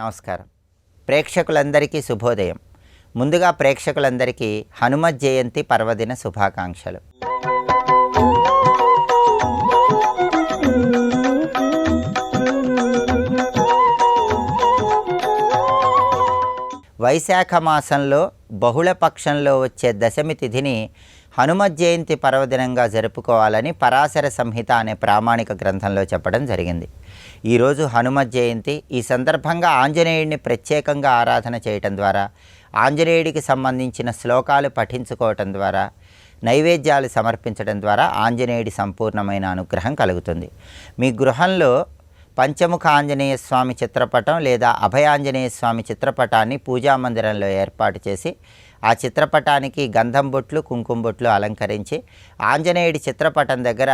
నమస్కారం. ప్రేక్షకులందరికీ శుభోదయం. ముందుగా ప్రేక్షకులందరికీ హనుమత్ జయంతి పర్వదిన శుభాకాంక్షలు. వైశాఖ మాసంలో బహుళ పక్షంలో వచ్చే దశమి తిథిని హనుమత్ జయంతి పర్వదినంగా జరుపుకోవాలని పరాశర సంహిత అనే ప్రామాణిక గ్రంథంలో చెప్పడం జరిగింది. ఈరోజు హనుమత్ జయంతి. ఈ సందర్భంగా ఆంజనేయుడిని ప్రత్యేకంగా ఆరాధన చేయటం ద్వారా, ఆంజనేయుడికి సంబంధించిన శ్లోకాలు పఠించుకోవటం ద్వారా, నైవేద్యాలు సమర్పించడం ద్వారా ఆంజనేయుడి సంపూర్ణమైన అనుగ్రహం కలుగుతుంది. మీ గృహంలో పంచముఖ ఆంజనేయ స్వామి చిత్రపటం లేదా అభయాంజనేయ స్వామి చిత్రపటాన్ని పూజామందిరంలో ఏర్పాటు చేసి ఆ చిత్రపటానికి గంధం బొట్లు, కుంకుమ బొట్లు అలంకరించి ఆంజనేయుడి చిత్రపటం దగ్గర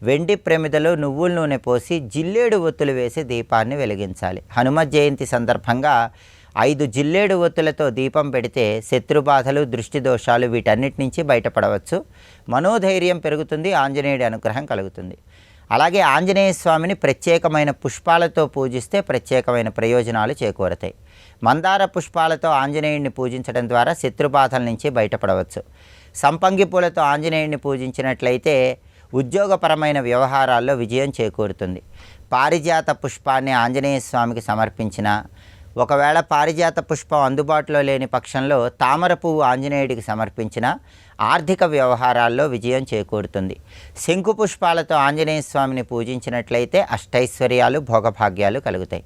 వెండి ప్రమిదలో నువ్వుల నూనె పోసి జిల్లేడు ఒత్తులు వేసి దీపాన్ని వెలిగించాలి. హనుమత్ జయంతి సందర్భంగా 5 జిల్లేడు ఒత్తులతో దీపం పెడితే శత్రుబాధలు, దృష్టి దోషాలు వీటన్నిటి నుంచి బయటపడవచ్చు. మనోధైర్యం పెరుగుతుంది, ఆంజనేయుడి అనుగ్రహం కలుగుతుంది. అలాగే ఆంజనేయ స్వామిని ప్రత్యేకమైన పుష్పాలతో పూజిస్తే ప్రత్యేకమైన ప్రయోజనాలు చేకూరతాయి. మందార పుష్పాలతో ఆంజనేయుడిని పూజించడం ద్వారా శత్రుబాధల నుంచి బయటపడవచ్చు. సంపంగి పూలతో ఆంజనేయుడిని పూజించినట్లయితే ఉద్యోగపరమైన వ్యవహారాల్లో విజయం చేకూరుతుంది. పారిజాత పుష్పాన్ని ఆంజనేయ స్వామికి సమర్పించిన, ఒకవేళ పారిజాత పుష్పం అందుబాటులో లేని పక్షంలో తామర పువ్వు ఆంజనేయుడికి సమర్పించిన ఆర్థిక వ్యవహారాల్లో విజయం చేకూరుతుంది. శంకు పుష్పాలతో ఆంజనేయ స్వామిని పూజించినట్లయితే అష్టైశ్వర్యాలు, భోగభాగ్యాలు కలుగుతాయి.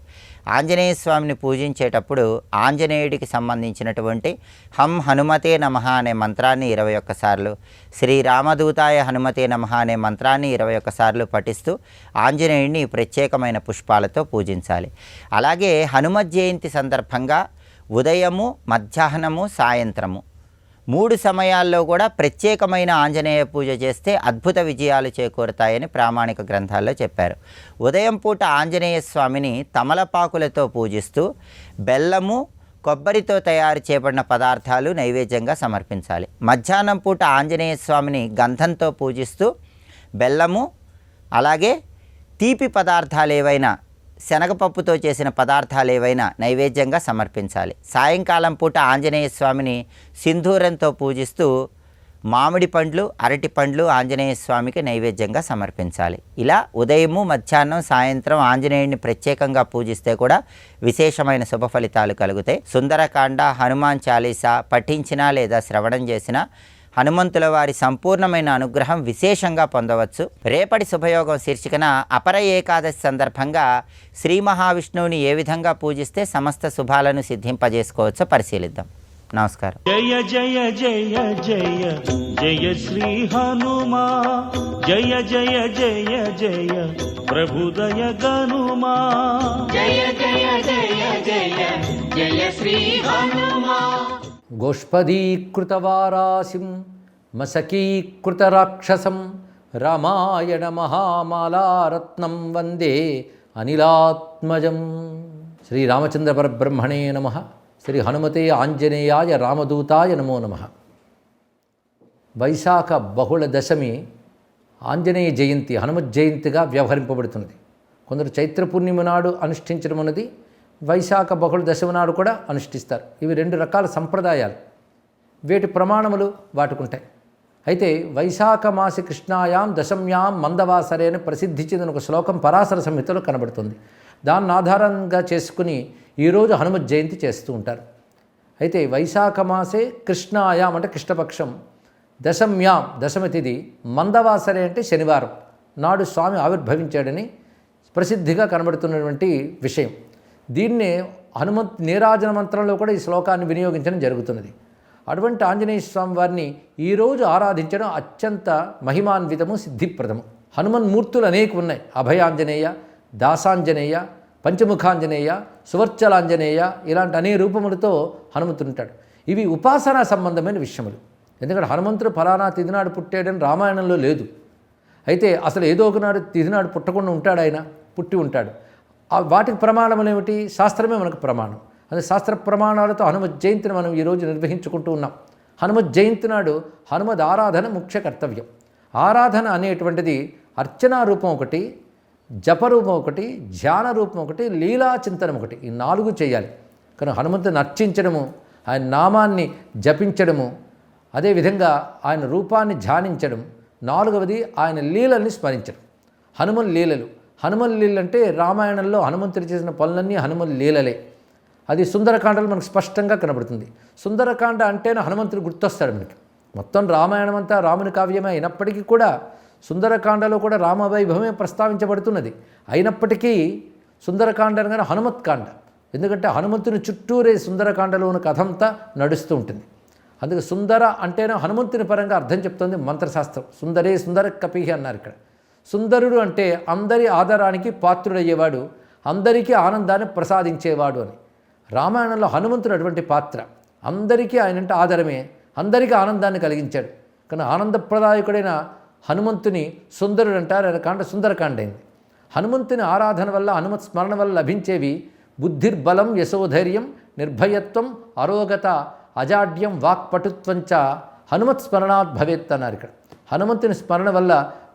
ఆంజనేయ స్వామిని పూజించేటప్పుడు ఆంజనేయుడికి సంబంధించినటువంటి హం హనుమతే నమః అనే మంత్రాన్ని 21 సార్లు, శ్రీరామదూతాయ హనుమతే నమః అనే మంత్రాన్ని 21 సార్లు పఠిస్తూ ఆంజనేయుడిని ప్రత్యేకమైన పుష్పాలతో పూజించాలి. అలాగే హనుమత్ జయంతి సందర్భంగా ఉదయము, మధ్యాహ్నము, సాయంత్రము 3 సమయాల్లో కూడా ప్రత్యేకమైన ఆంజనేయ పూజ చేస్తే అద్భుత విజయాలు చేకూరుతాయని ప్రామాణిక గ్రంథాల్లో చెప్పారు. ఉదయం పూట ఆంజనేయ స్వామిని తమలపాకులతో పూజిస్తూ బెల్లము, కొబ్బరితో తయారు చేయబడిన పదార్థాలు నైవేద్యంగా సమర్పించాలి. మధ్యాహ్నం పూట ఆంజనేయ స్వామిని గంధంతో పూజిస్తూ బెల్లము, అలాగే తీపి పదార్థాలు ఏవైనా, శనగపప్పుతో చేసిన పదార్థాలు ఏవైనా నైవేద్యంగా సమర్పించాలి. సాయంకాలం పూట ఆంజనేయ స్వామిని సింధూరంతో పూజిస్తూ మామిడి పండ్లు, అరటి పండ్లు ఆంజనేయ స్వామికి నైవేద్యంగా సమర్పించాలి. ఇలా ఉదయము, మధ్యాహ్నం, సాయంత్రం ఆంజనేయుడిని ప్రత్యేకంగా పూజిస్తే కూడా విశేషమైన శుభ ఫలితాలు కలుగుతాయి. సుందరకాండ, హనుమాన్ చాలీసా పఠించినా లేదా శ్రవణం చేసినా హనుమంతుల వారి సంపూర్ణమైన అనుగ్రహం విశేషంగా పొందవచ్చు. రేపటి శుభయోగం శీర్షికన అపర ఏకాదశి సందర్భంగా శ్రీ మహావిష్ణువుని ఏ విధంగా పూజిస్తే సమస్త శుభాలను సిద్ధింపజేసుకోవచ్చో పరిశీలిద్దాం. నమస్కారం. జయ జయ జయ జయ జయ శ్రీ హనుమా, జయ జయ జయ జయ ప్రభుదయ గనుమా, జయ జయ జయ జయ జయ శ్రీ హనుమా. గోష్పదీకృతవారాసిం మసకీకృతరాక్షసం రామాయణ మహామాలారత్నం వందే అనిలాత్మజం. శ్రీరామచంద్ర పరబ్రహ్మణే నమః. శ్రీ హనుమతే ఆంజనేయాయ రామదూతాయ నమో నమః. వైశాఖ బహుళ దశమి ఆంజనేయ జయంతి, హనుమత్ జయంతిగా వ్యవహరింపబడుతుంది. కొందరు చైత్ర పూర్ణిమ నాడు అనుష్ఠించడం అన్నది, వైశాఖ బహుళ దశమి నాడు కూడా అనుష్ఠిస్తారు. ఇవి 2 రకాల సంప్రదాయాలు. వీటి ప్రమాణములు వాటుకుంటాయి. అయితే వైశాఖ మాసి కృష్ణాయాం దశమ్యాం మందవాసరే అని ప్రసిద్ధి చెందిన ఒక శ్లోకం పరాశర సంహితలో కనబడుతుంది. దాన్ని ఆధారంగా చేసుకుని ఈరోజు హనుమత్ జయంతి చేస్తూ ఉంటారు. అయితే వైశాఖ మాసే కృష్ణాయాం అంటే కృష్ణపక్షం, దశమ్యాం దశమి తిథి, మందవాసరే అంటే శనివారం నాడు స్వామి ఆవిర్భవించాడని ప్రసిద్ధిగా కనబడుతున్నటువంటి విషయం. దీన్నే హనుమంత్ నీరాజన మంత్రంలో కూడా ఈ శ్లోకాన్ని వినియోగించడం జరుగుతున్నది. అటువంటి ఆంజనేయ స్వామి వారిని ఈరోజు ఆరాధించడం అత్యంత మహిమాన్వితము, సిద్ధిప్రదము. హనుమన్మూర్తులు అనేక ఉన్నాయి. అభయాంజనేయ, దాసాంజనేయ, పంచముఖాంజనేయ, సువర్చలాంజనేయ, ఇలాంటి అనేక రూపములతో హనుమంతుడుంటాడు. ఇవి ఉపాసనా సంబంధమైన విషయములు. ఎందుకంటే హనుమంతుడు ఫలానా తిథినాడు పుట్టాడని రామాయణంలో లేదు. అయితే అసలు ఏదో ఒకనాడు తిథినాడు పుట్టకుండా ఉంటాడు, ఆయన పుట్టి ఉంటాడు. వాటికి ప్రమాణములు ఏమిటి? శాస్త్రమే మనకు ప్రమాణం. అదే శాస్త్ర ప్రమాణాలతో హనుమత్ జయంతిని మనం ఈరోజు నిర్వహించుకుంటూ ఉన్నాం. హనుమత్ జయంతి నాడు హనుమద్ ఆరాధన ముఖ్య కర్తవ్యం. ఆరాధన అనేటువంటిది అర్చనా రూపం ఒకటి, జపరూపం ఒకటి, ధ్యాన రూపం ఒకటి, లీలా చింతనం ఒకటి, ఈ 4 చేయాలి. కానీ హనుమంతుని అర్చించడము, ఆయన నామాన్ని జపించడము, అదేవిధంగా ఆయన రూపాన్ని ధ్యానించడం, 4వది ఆయన లీలల్ని స్మరించడం. హనుమన్ లీలలు. హనుమన్ లీలలు అంటే రామాయణంలో హనుమంతుడు చేసిన పనులన్నీ హనుమన్ లీలలే. అది సుందరకాండలో మనకు స్పష్టంగా కనబడుతుంది. సుందరకాండ అంటేనే హనుమంతుడు గుర్తొస్తాడు మనకి. మొత్తం రామాయణం అంతా రాముని కావ్యమే అయినప్పటికీ కూడా సుందరకాండలో కూడా రామవైభవమే ప్రస్తావించబడుతున్నది. అయినప్పటికీ సుందరకాండ అనగానే హనుమత్కాండ, ఎందుకంటే హనుమంతుని చుట్టూరే సుందరకాండలో ఉన్న కథ అంతా నడుస్తూ ఉంటుంది. అందుకే సుందర అంటేనే హనుమంతుని పరంగా అర్థం చెప్తుంది మంత్రశాస్త్రం. సుందరే సుందర కపిహి అన్నారు ఇక్కడ. సుందరుడు అంటే అందరి ఆదరానికి పాత్రుడయ్యేవాడు, అందరికీ ఆనందాన్ని ప్రసాదించేవాడు అని. రామాయణంలో హనుమంతుడు అటువంటి పాత్ర. అందరికీ ఆయనంటే ఆదరమే, అందరికీ ఆనందాన్ని కలిగించాడు. కానీ ఆనందప్రదాయకుడైన హనుమంతుని సుందరుడు అంటారు. ఆయన కాండ సుందరకాండ అయింది. హనుమంతుని ఆరాధన వల్ల, హనుమత్ స్మరణ వల్ల లభించేవి బుద్ధిర్బలం, యశోధైర్యం, నిర్భయత్వం, అరోగత, అజాడ్యం, వాక్పటుత్వంచ హనుమత్ స్మరణాత్ భవేత్ అన్నారు ఇక్కడ. హనుమంతుని స్మరణ వల్ల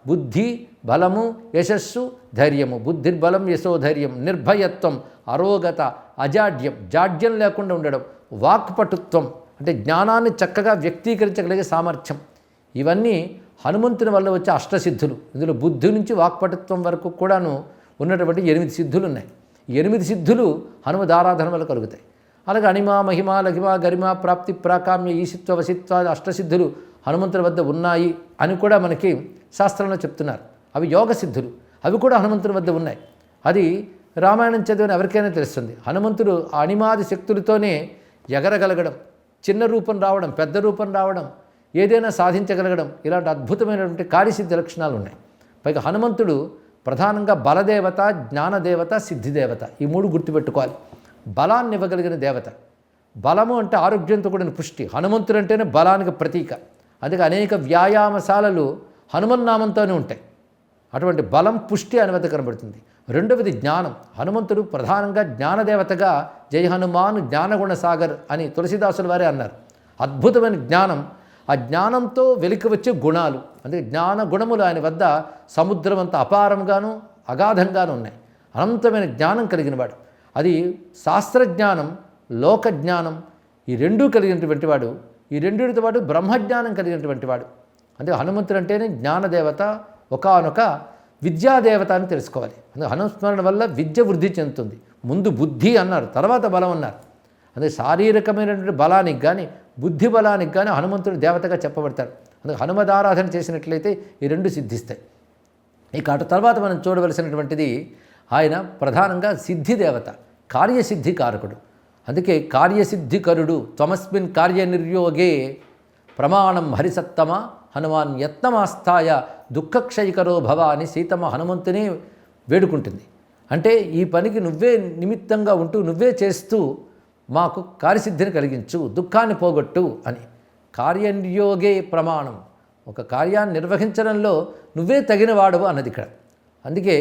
బుద్ధి, బలము, యశస్సు, ధైర్యము. బుద్ధిర్బలం, యశోధైర్యం, నిర్భయత్వం, అరోగత, అజాడ్యం, జాడ్యం లేకుండా ఉండడం, వాక్పటుత్వం అంటే జ్ఞానాన్ని చక్కగా వ్యక్తీకరించగలిగే సామర్థ్యం. ఇవన్నీ హనుమంతుని వల్ల వచ్చే అష్టసిద్ధులు. ఇందులో బుద్ధి నుంచి వాక్పటుత్వం వరకు కూడాను ఉన్నటువంటి 8 సిద్ధులు ఉన్నాయి. ఈ 8 సిద్ధులు హనుమదారాధన వల్ల కలుగుతాయి. అలాగే అణిమ, మహిమ, లఘిమ, గరిమ, ప్రాప్తి, ప్రాకామ్య, ఈశిత్వ, వసిత్వ అష్టసిద్ధులు హనుమంతుని వద్ద ఉన్నాయి అని కూడా మనకి శాస్త్రంలో చెప్తున్నారు. అవి యోగ సిద్ధులు, అవి కూడా హనుమంతుని వద్ద ఉన్నాయి. అది రామాయణం చదివిన ఎవరికైనా తెలుస్తుంది. హనుమంతుడు అణిమాది శక్తులతోనే ఎగరగలగడం, చిన్న రూపం రావడం, పెద్ద రూపం రావడం, ఏదైనా సాధించగలగడం, ఇలాంటి అద్భుతమైనటువంటి కార్యసిద్ధి లక్షణాలు ఉన్నాయి. పైగా హనుమంతుడు ప్రధానంగా బలదేవత, జ్ఞానదేవత, సిద్ధిదేవత, ఈ 3 గుర్తుపెట్టుకోవాలి. బలాన్ని ఇవ్వగలిగిన దేవత. బలము అంటే ఆరోగ్యంతో కూడిన పుష్టి. హనుమంతుడు అంటేనే బలానికి ప్రతీక. అందుకే అనేక వ్యాయామశాలలు హనుమన్నామంతోనే ఉంటాయి. అటువంటి బలం, పుష్టి అని వద్ద కనబడుతుంది. రెండవది జ్ఞానం. హనుమంతుడు ప్రధానంగా జ్ఞానదేవతగా జై హనుమాన్ జ్ఞానగుణ సాగర్ అని తులసీదాసుల వారే అన్నారు. అద్భుతమైన జ్ఞానం. ఆ జ్ఞానంతో వెలికి వచ్చే గుణాలు, అందుకే జ్ఞాన గుణములు ఆయన వద్ద సముద్రం అంత అపారంగాను అగాధంగాను ఉన్నాయి. అనంతమైన జ్ఞానం కలిగినవాడు. అది శాస్త్రజ్ఞానం, లోకజ్ఞానం, ఈ 2 కలిగినటువంటి వాడు. ఈ 2తో పాటు బ్రహ్మజ్ఞానం కలిగినటువంటి వాడు. అందుకే హనుమంతుడు అంటేనే జ్ఞానదేవత, ఒకానొక విద్యాదేవత అని తెలుసుకోవాలి. అందుకే హనుస్మరణ వల్ల విద్య వృద్ధి చెందుతుంది. ముందు బుద్ధి అన్నారు, తర్వాత బలం అన్నారు. అందుకే శారీరకమైనటువంటి బలానికి కానీ, బుద్ధి బలానికి కానీ హనుమంతుడు దేవతగా చెప్పబడతాడు. అందుకే హనుమదారాధన చేసినట్లయితే ఈ 2 సిద్ధిస్తాయి. ఇక అటు తర్వాత మనం చూడవలసినటువంటిది ఆయన ప్రధానంగా సిద్ధిదేవత, కార్యసిద్ధి కారకుడు. అందుకే కార్యసిద్ధికరుడు. త్వమస్మిన్ కార్యనిర్యోగే ప్రమాణం హరిసత్తమ హనుమాన్ యత్నమాస్థాయ దుఃఖక్షయకరో భవ అని సీతమ్మ హనుమంతునే వేడుకుంటుంది. అంటే ఈ పనికి నువ్వే నిమిత్తంగా ఉంటూ, నువ్వే చేస్తూ మాకు కార్యసిద్ధిని కలిగించు, దుఃఖాన్ని పోగొట్టు అని. కార్యనిర్యోగే ప్రమాణం, ఒక కార్యాన్ని నిర్వహించడంలో నువ్వే తగినవాడవు అన్నది ఇక్కడ. అందుకే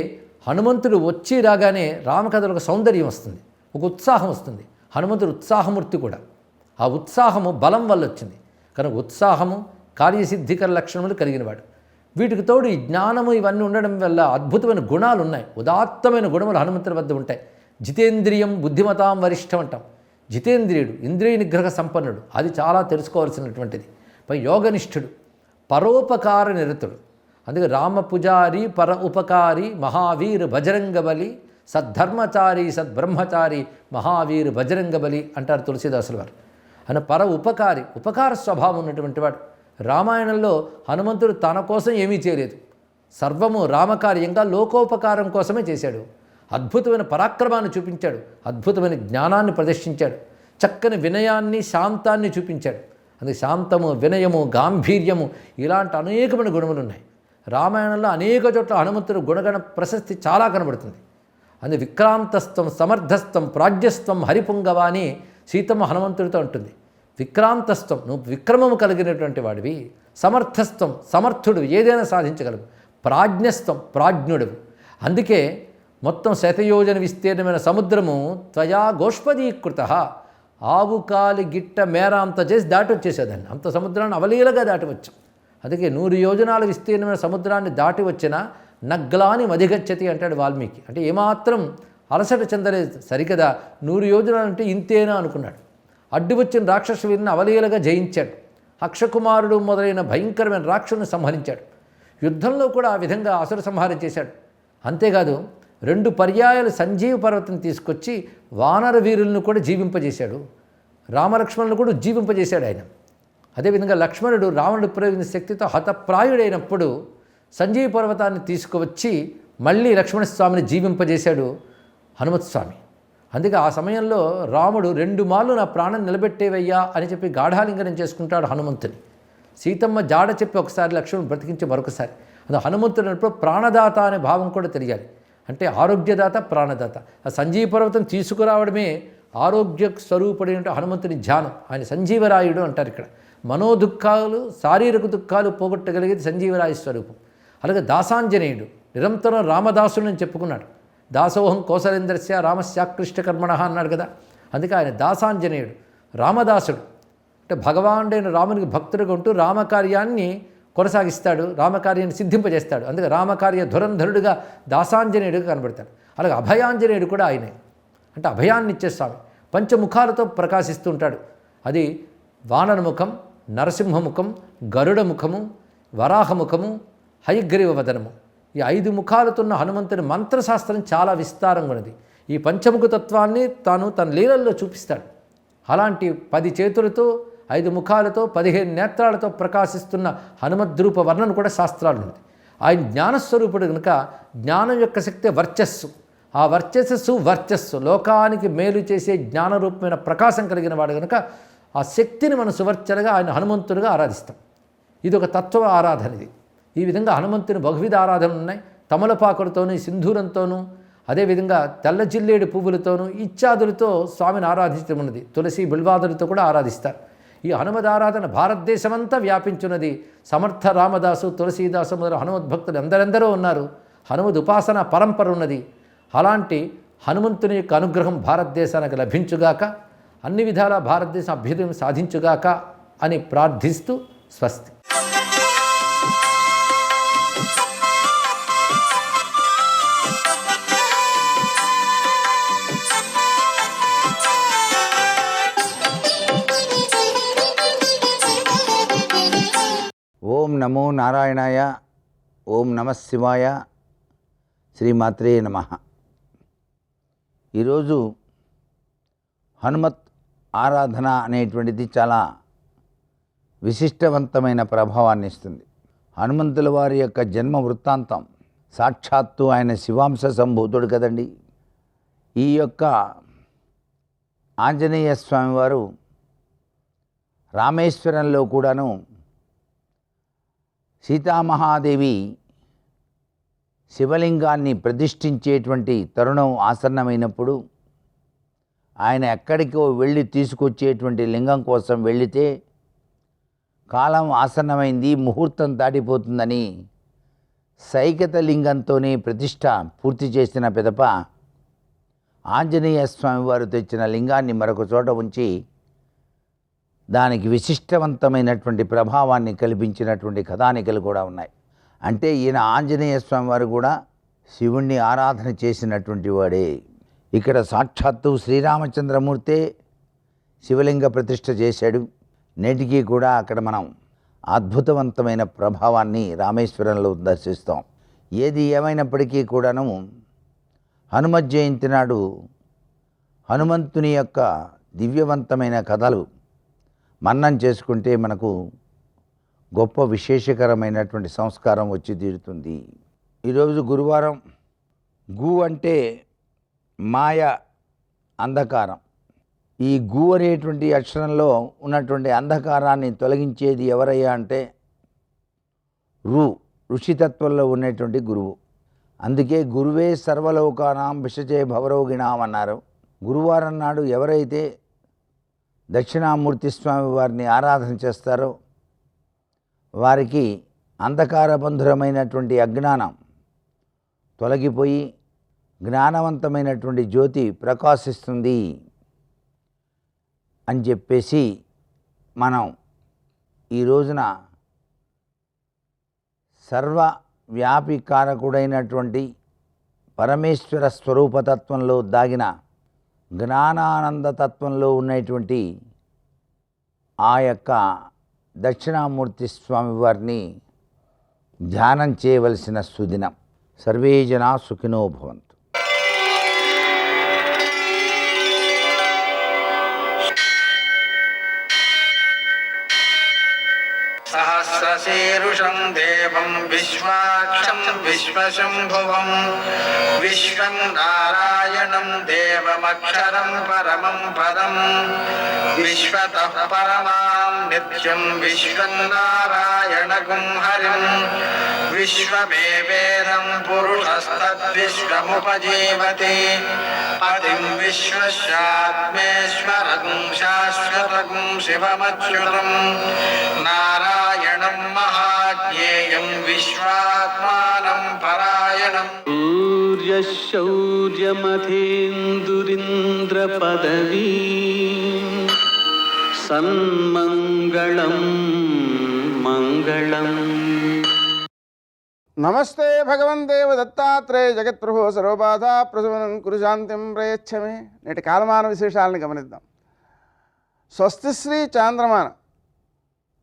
హనుమంతుడు వచ్చి రాగానే రామకథలో ఒక సౌందర్యం వస్తుంది, ఒక ఉత్సాహం వస్తుంది. హనుమంతుడు ఉత్సాహమూర్తి కూడా. ఆ ఉత్సాహము బలం వల్ల వచ్చింది కనుక ఉత్సాహము, కార్యసిద్ధికర లక్షణములు కలిగినవాడు. వీటికి తోడు ఈ జ్ఞానము ఇవన్నీ ఉండడం వల్ల అద్భుతమైన గుణాలు ఉన్నాయి. ఉదాత్తమైన గుణములు హనుమంతుడి వద్ద ఉంటాయి. జితేంద్రియం బుద్ధిమతాం వరిష్టం అంటాం. జితేంద్రియుడు, ఇంద్రియ నిగ్రహ సంపన్నుడు, అది చాలా తెలుసుకోవాల్సినటువంటిది. పై యోగనిష్ఠుడు, పరోపకార నిరతుడు. అందుకే రామపుజారి, పర ఉపకారి, మహావీర్ బజరంగబలి, సద్ధర్మచారి, సద్బ్రహ్మచారి, మహావీర్ బజరంగబలి అంటారు తులసీదాసుల వారు. ఆయన పర ఉపకారి, ఉపకార స్వభావం ఉన్నటువంటి వాడు. రామాయణంలో హనుమంతుడు తన కోసం ఏమీ చేయలేదు, సర్వము రామకార్యంగా లోకోపకారం కోసమే చేశాడు. అద్భుతమైన పరాక్రమాన్ని చూపించాడు, అద్భుతమైన జ్ఞానాన్ని ప్రదర్శించాడు, చక్కని వినయాన్ని, శాంతాన్ని చూపించాడు. అందుకే శాంతము, వినయము, గాంభీర్యము ఇలాంటి అనేకమైన గుణములు ఉన్నాయి. రామాయణంలో అనేక చోట్ల హనుమంతుడు గుణగణ ప్రశస్తి చాలా కనబడుతుంది. అందుకే విక్రాంతస్థం, సమర్థస్థం, ప్రాజ్ఞస్థం, హరిపుంగవ అని సీతమ్మ హనుమంతుడితో ఉంటుంది. విక్రాంతస్థం, నువ్వు విక్రమము కలిగినటువంటి వాడివి. సమర్థస్థం, సమర్థుడు, ఏదైనా సాధించగలవు. ప్రాజ్ఞస్థం, ప్రాజ్ఞుడువు. అందుకే మొత్తం శతయోజన విస్తీర్ణమైన సముద్రము త్వయా గోష్పదీకృత, ఆవు కాలి గిట్ట మేర అంత చేసి దాటి వచ్చేసేదాన్ని. అంత సముద్రాన్ని అవలీలగా దాటి వచ్చాం. అందుకే 100 యోజనాల విస్తీర్ణమైన సముద్రాన్ని దాటి వచ్చిన నగ్లాని మధిగచ్చతి అంటాడు వాల్మీకి. అంటే ఏమాత్రం అలసట చెందలేదు. సరికదా 100 యోజనాలు అంటే ఇంతేనా అనుకున్నాడు. అడ్డు వచ్చిన రాక్షస వీరిని అవలీలగా జయించాడు. అక్షకుమారుడు మొదలైన భయంకరమైన రాక్షసుని సంహరించాడు. యుద్ధంలో కూడా ఆ విధంగా అసుర సంహారం చేశాడు. అంతేకాదు 2 పర్యాయాలు సంజీవ పర్వతం తీసుకొచ్చి వానర వీరులను కూడా జీవింపజేశాడు. రామలక్ష్మణులను కూడా జీవింపజేశాడు ఆయన. అదేవిధంగా లక్ష్మణుడు రావణుడు ప్రయోగించిన శక్తితో హతప్రాయుడైనప్పుడు సంజీవ పర్వతాన్ని తీసుకువచ్చి మళ్ళీ లక్ష్మణస్వామిని జీవింపజేశాడు హనుమత్స్వామి. అందుకే ఆ సమయంలో రాముడు 2 మార్లు నా ప్రాణం నిలబెట్టేవయ్యా అని చెప్పి గాఢాలింగనం చేసుకుంటాడు హనుమంతుని. సీతమ్మ జాడ చెప్పి ఒకసారి లక్ష్మణుడు బ్రతికించి మరొకసారి. అది హనుమంతుడు అన్నప్పుడు ప్రాణదాత అనే భావం కూడా తెలియాలి. అంటే ఆరోగ్యదాత, ప్రాణదాత. ఆ సంజీవ పర్వతం తీసుకురావడమే ఆరోగ్య స్వరూపుడైన హనుమంతుని ధ్యానం. ఆయన సంజీవరాయుడు అంటారు ఇక్కడ. మనోదుఖాలు, శారీరక దుఃఖాలు పోగొట్టగలిగేది సంజీవరాయ స్వరూపం. అలాగే దాసాంజనేయుడు నిరంతరం రామదాసుడు అని చెప్పుకున్నాడు. దాసోహం కోసలేంద్రస్య రామస్యాకృష్టకర్మణ అన్నాడు కదా. అందుకే ఆయన దాసాంజనేయుడు, రామదాసుడు. అంటే భగవానుడైన రామునికి భక్తుడిగా ఉంటూ రామకార్యాన్ని కొనసాగిస్తాడు, రామకార్యాన్ని సిద్ధింపజేస్తాడు. అందుకే రామకార్య ధురంధరుడుగా దాసాంజనేయుడిగా కనబడతాడు. అలాగే అభయాంజనేయుడు కూడా ఆయనే. అంటే అభయాన్ని ఇచ్చే స్వామి. పంచముఖాలతో ప్రకాశిస్తూ ఉంటాడు. అది వానరముఖం, నరసింహముఖం, గరుడ ముఖము, వరాహముఖము, హయగ్రీవ వదనము. ఈ 5 ముఖాలతో ఉన్న హనుమంతుని మంత్రశాస్త్రం చాలా విస్తారంగా ఉన్నది. ఈ పంచముఖ తత్వాన్ని తాను తన లీలల్లో చూపిస్తాడు. అలాంటి 10 చేతులతో 5 ముఖాలతో 15 నేత్రాలతో ప్రకాశిస్తున్న హనుమద్రూప వర్ణన కూడా శాస్త్రాలు ఉంది. ఆయన జ్ఞానస్వరూపుడు కనుక జ్ఞానం యొక్క శక్తి వర్చస్సు. ఆ వర్చస్సు లోకానికి మేలు చేసే జ్ఞానరూపమైన ప్రకాశం కలిగిన వాడు కనుక ఆ శక్తిని మనం సువర్చనగా ఆయన హనుమంతునిగా ఆరాధిస్తాం. ఇది ఒక తత్వ ఆరాధన. ఇది ఈ విధంగా హనుమంతుని బహువిధ ఆరాధనలు ఉన్నాయి. తమలపాకులతోనూ, సింధూరంతోనూ, అదేవిధంగా తెల్ల జిల్లేడు పువ్వులతోనూ ఇత్యాదులతో స్వామిని ఆరాధించడం ఉన్నది. తులసి బిల్వాదులతో కూడా ఆరాధిస్తారు. ఈ హనుమద్ ఆరాధన భారతదేశమంతా వ్యాపించున్నది. సమర్థ రామదాసు, తులసీదాసు మొదలు హనుమద్భక్తులు ఎందరెందరో ఉన్నారు. హనుమద్ ఉపాసన పరంపర ఉన్నది. అలాంటి హనుమంతుని యొక్క అనుగ్రహం భారతదేశానికి లభించుగాక, అన్ని విధాల భారతదేశం అభ్యుదయం సాధించుగాక అని ప్రార్థిస్తూ స్వస్తి. ఓం నమో నారాయణాయ. ఓం నమః శివాయ. శ్రీమాత్రే నమః. ఈరోజు హనుమత్ ఆరాధన అనేటువంటిది చాలా విశిష్టవంతమైన ప్రభావాన్ని ఇస్తుంది. హనుమంతుల వారి యొక్క జన్మ వృత్తాంతం సాక్షాత్తు ఆయన శివాంశ సంభూతుడు కదండి. ఈ యొక్క ఆంజనేయ స్వామివారు రామేశ్వరంలో కూడాను సీతామహాదేవి శివలింగాన్ని ప్రతిష్ఠించేటువంటి తరుణం ఆసన్నమైనప్పుడు ఆయన ఎక్కడికో వెళ్ళి తీసుకొచ్చేటువంటి లింగం కోసం వెళితే కాలం ఆసన్నమైంది, ముహూర్తం దాటిపోతుందని సైకత లింగంతోనే ప్రతిష్ఠ పూర్తి చేసిన పిదప ఆంజనేయ స్వామి వారు తెచ్చిన లింగాన్ని మరొక చోట ఉంచి దానికి విశిష్టవంతమైనటువంటి ప్రభావాన్ని కల్పించినటువంటి కథానికలు కూడా ఉన్నాయి. అంటే ఈయన ఆంజనేయ స్వామి వారు కూడా శివుణ్ణి ఆరాధన చేసినటువంటి వాడే. ఇక్కడ సాక్షాత్తు శ్రీరామచంద్రమూర్తే శివలింగ ప్రతిష్ఠ చేశాడు. నేటికి కూడా అక్కడ మనం అద్భుతవంతమైన ప్రభావాన్ని రామేశ్వరంలో దర్శిస్తాం. ఏది ఏమైనప్పటికీ కూడాను హనుమత్ జయంతి నాడు హనుమంతుని యొక్క దివ్యవంతమైన కథలు మన్నం చేసుకుంటే మనకు గొప్ప విశేషకరమైనటువంటి సంస్కారం వచ్చి తీరుతుంది. ఈరోజు గురువారం. గు అంటే మాయ, అంధకారం. ఈ గు అనేటువంటి అక్షరంలో ఉన్నటువంటి అంధకారాన్ని తొలగించేది ఎవరయ్యా అంటే ఋషితత్వంలో ఉన్నటువంటి గురువు. అందుకే గురువే సర్వలోకానాం విషజే భవరోగిణాం అన్నారు. గురువారం నాడు ఎవరైతే దక్షిణామూర్తి స్వామి వారిని ఆరాధన చేస్తారో వారికి అంధకారబంధురమైనటువంటి అజ్ఞానం తొలగిపోయి జ్ఞానవంతమైనటువంటి జ్యోతి ప్రకాశిస్తుంది అని చెప్పేసి మనం ఈ రోజున సర్వ వ్యాపి కారకుడైనటువంటి పరమేశ్వర స్వరూపతత్వంలో దాగిన జ్ఞానానందతత్వంలో ఉన్నటువంటి ఆ యొక్క దక్షిణామూర్తి స్వామివారిని ధ్యానం చేయవలసిన సుదినం. సర్వే జనా సుఖినో భవంతు. సహస్రశీరుషం దేవం విశ్వాక్షం విశ్వశంభువం విశ్వం నారాయణం దేవమక్షరం పరమం పదం విశ్వతః పరమాం నిత్యం విశ్వం నారాయణగుం హరిం విశ్వమేవేదం పురుషస్తద్విశ్వముపజీవతి పతిం విశ్వస్యాత్మేశ్వరగుం శాశ్వతగుం శివమచ్యుతం నారాయణం మహాజ్ఞేయం విశ్వాత్మానం పరాయణం. సూర్యశౌర్యమథేందురింద్ర పదవీ సన్మంగళం మంగళం. నమస్తే భగవందేవ దత్తాత్రేయ జగత్ప్రభో సర్వబాధ ప్రశమనం కురు శాంతిం ప్రయచ్చమే. నేటి కాలమాన విశేషాలను గమనిద్దాం. స్వస్తిశ్రీ చాంద్రమాన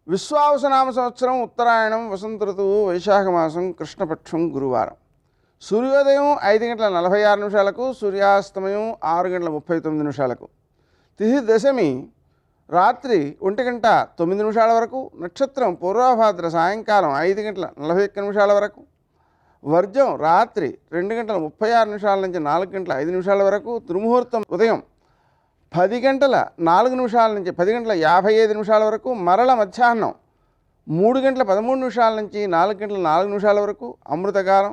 విశ్వావసనామ సంవత్సరం ఉత్తరాయణం వసంత ఋతువు వైశాఖ మాసం కృష్ణపక్షం గురువారం. సూర్యోదయం 5:46 సూర్యాస్తమయం 6:39 తిథి దశమి రాత్రి 1:09 వరకు, నక్షత్రం పూర్వభాద్ర సాయంకాలం 5:41 వరకు, వర్జం రాత్రి 2:36 నుంచి 4:05 వరకు, దుర్ముహూర్తం ఉదయం 10:04 నుంచి 10:55 వరకు, మరల మధ్యాహ్నం 3:13 నుంచి 4:04 వరకు, అమృతకాలం